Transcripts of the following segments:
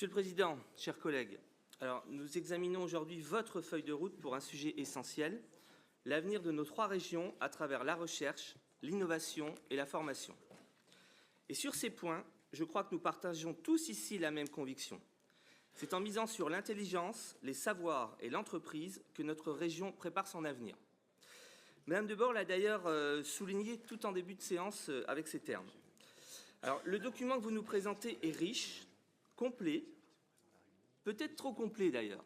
Monsieur le Président, chers collègues, alors, nous examinons aujourd'hui votre feuille de route pour un sujet essentiel, l'avenir de nos 3 régions à travers la recherche, l'innovation et la formation. Et sur ces points, je crois que nous partageons tous ici la même conviction. C'est en misant sur l'intelligence, les savoirs et l'entreprise que notre région prépare son avenir. Madame Debord l'a d'ailleurs souligné tout en début de séance avec ces termes. Alors, le document que vous nous présentez est riche, complet, peut-être trop complet d'ailleurs.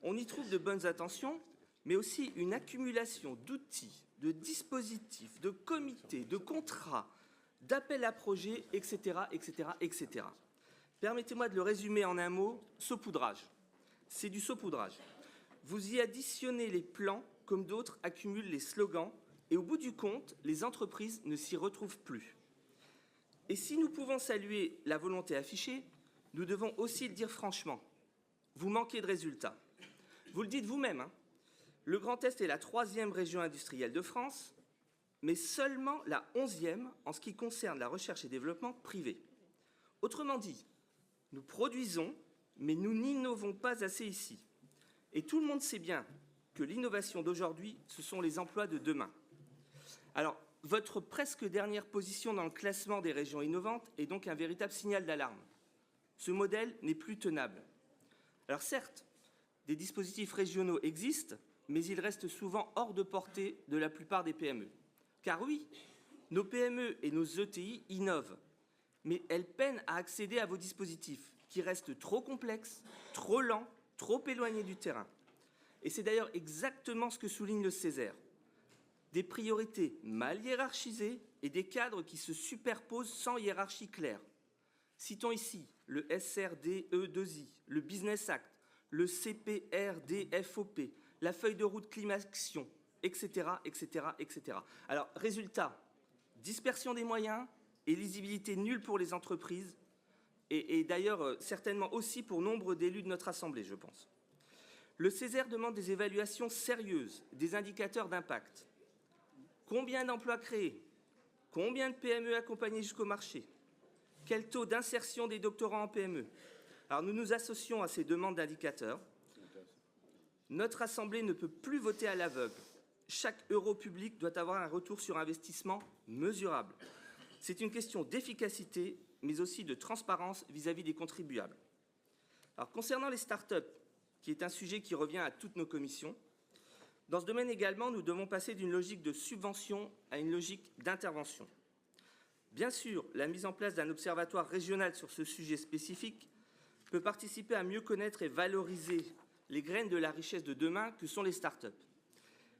On y trouve de bonnes intentions, mais aussi une accumulation d'outils, de dispositifs, de comités, de contrats, d'appels à projets, etc., etc., etc. Permettez-moi de le résumer en un mot, saupoudrage. C'est du saupoudrage. Vous y additionnez les plans comme d'autres accumulent les slogans et au bout du compte, les entreprises ne s'y retrouvent plus. Et si nous pouvons saluer la volonté affichée, nous devons aussi le dire franchement. Vous manquez de résultats. Vous le dites vous-même, hein. Le Grand Est est la 3e région industrielle de France, mais seulement la 11e en ce qui concerne la recherche et développement privé. Autrement dit, nous produisons, mais nous n'innovons pas assez ici. Et tout le monde sait bien que l'innovation d'aujourd'hui, ce sont les emplois de demain. Alors, votre presque dernière position dans le classement des régions innovantes est donc un véritable signal d'alarme. Ce modèle n'est plus tenable. Alors certes, des dispositifs régionaux existent, mais ils restent souvent hors de portée de la plupart des PME. Car oui, nos PME et nos ETI innovent, mais elles peinent à accéder à vos dispositifs, qui restent trop complexes, trop lents, trop éloignés du terrain. Et c'est d'ailleurs exactement ce que souligne le Césaire. Des priorités mal hiérarchisées et des cadres qui se superposent sans hiérarchie claire. Citons ici le SRDE2I, le Business Act, le CPRDFOP, la feuille de route climat-action, etc., etc., etc. Alors, résultat, dispersion des moyens et lisibilité nulle pour les entreprises et d'ailleurs certainement aussi pour nombre d'élus de notre Assemblée, je pense. Le Césaire demande des évaluations sérieuses, des indicateurs d'impact. Combien d'emplois créés? Combien de PME accompagnées jusqu'au marché? Quel taux d'insertion des doctorants en PME? Alors nous nous associons à ces demandes d'indicateurs. Notre Assemblée ne peut plus voter à l'aveugle. Chaque euro public doit avoir un retour sur investissement mesurable. C'est une question d'efficacité, mais aussi de transparence vis-à-vis des contribuables. Alors concernant les start-up, qui est un sujet qui revient à toutes nos commissions, dans ce domaine également, nous devons passer d'une logique de subvention à une logique d'intervention. Bien sûr, la mise en place d'un observatoire régional sur ce sujet spécifique peut participer à mieux connaître et valoriser les graines de la richesse de demain que sont les start-up.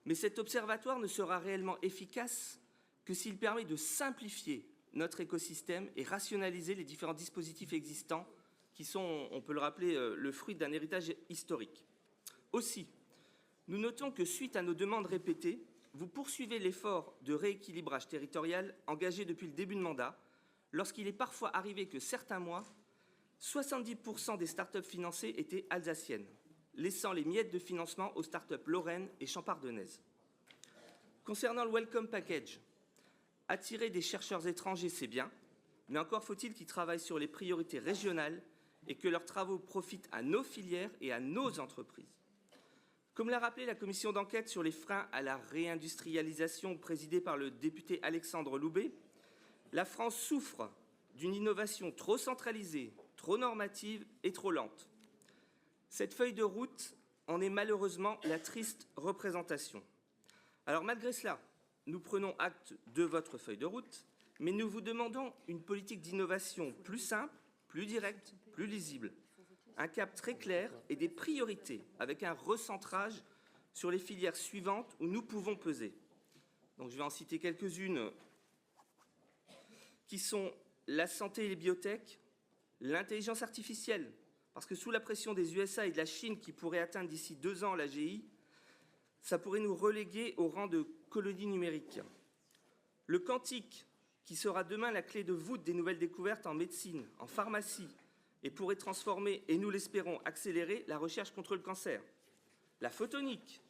Mais cet observatoire ne sera réellement efficace que s'il permet de simplifier notre écosystème et rationaliser les différents dispositifs existants qui sont, on peut le rappeler, le fruit d'un héritage historique. Aussi, nous notons que, suite à nos demandes répétées, vous poursuivez l'effort de rééquilibrage territorial engagé depuis le début de mandat, lorsqu'il est parfois arrivé que certains mois, 70% des start-up financées étaient alsaciennes, laissant les miettes de financement aux start-up lorraines et champardonnaises. Concernant le Welcome Package, attirer des chercheurs étrangers, c'est bien, mais encore faut-il qu'ils travaillent sur les priorités régionales et que leurs travaux profitent à nos filières et à nos entreprises. Comme l'a rappelé la commission d'enquête sur les freins à la réindustrialisation présidée par le député Alexandre Loubet, la France souffre d'une innovation trop centralisée, trop normative et trop lente. Cette feuille de route en est malheureusement la triste représentation. Alors malgré cela, nous prenons acte de votre feuille de route, mais nous vous demandons une politique d'innovation plus simple, plus directe, plus lisible. Un cap très clair et des priorités avec un recentrage sur les filières suivantes où nous pouvons peser. Donc, je vais en citer quelques-unes qui sont la santé et les biotech, l'intelligence artificielle, parce que sous la pression des USA et de la Chine qui pourraient atteindre d'ici 2 ans l'AGI, ça pourrait nous reléguer au rang de colonie numérique. Le quantique, qui sera demain la clé de voûte des nouvelles découvertes en médecine, en pharmacie, et pourrait transformer, et nous l'espérons, accélérer la recherche contre le cancer. La photonique,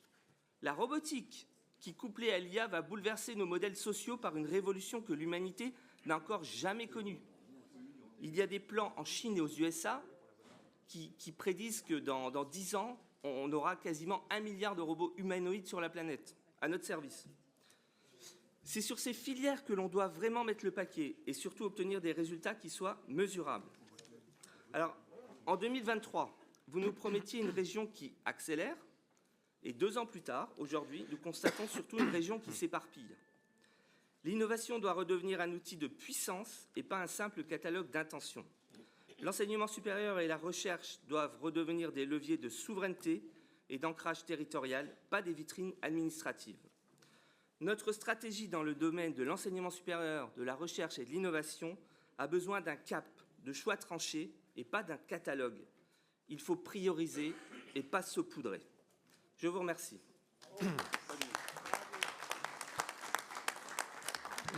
la robotique, qui couplée à l'IA va bouleverser nos modèles sociaux par une révolution que l'humanité n'a encore jamais connue. Il y a des plans en Chine et aux USA, qui prédisent que dans 10 ans, on aura quasiment 1 milliard de robots humanoïdes sur la planète, à notre service. C'est sur ces filières que l'on doit vraiment mettre le paquet et surtout obtenir des résultats qui soient mesurables. Alors, en 2023, vous nous promettiez une région qui accélère, et 2 ans plus tard, aujourd'hui, nous constatons surtout une région qui s'éparpille. L'innovation doit redevenir un outil de puissance et pas un simple catalogue d'intentions. L'enseignement supérieur et la recherche doivent redevenir des leviers de souveraineté et d'ancrage territorial, pas des vitrines administratives. Notre stratégie dans le domaine de l'enseignement supérieur, de la recherche et de l'innovation a besoin d'un cap, de choix tranchés et pas d'un catalogue. Il faut prioriser et pas saupoudrer. Je vous remercie.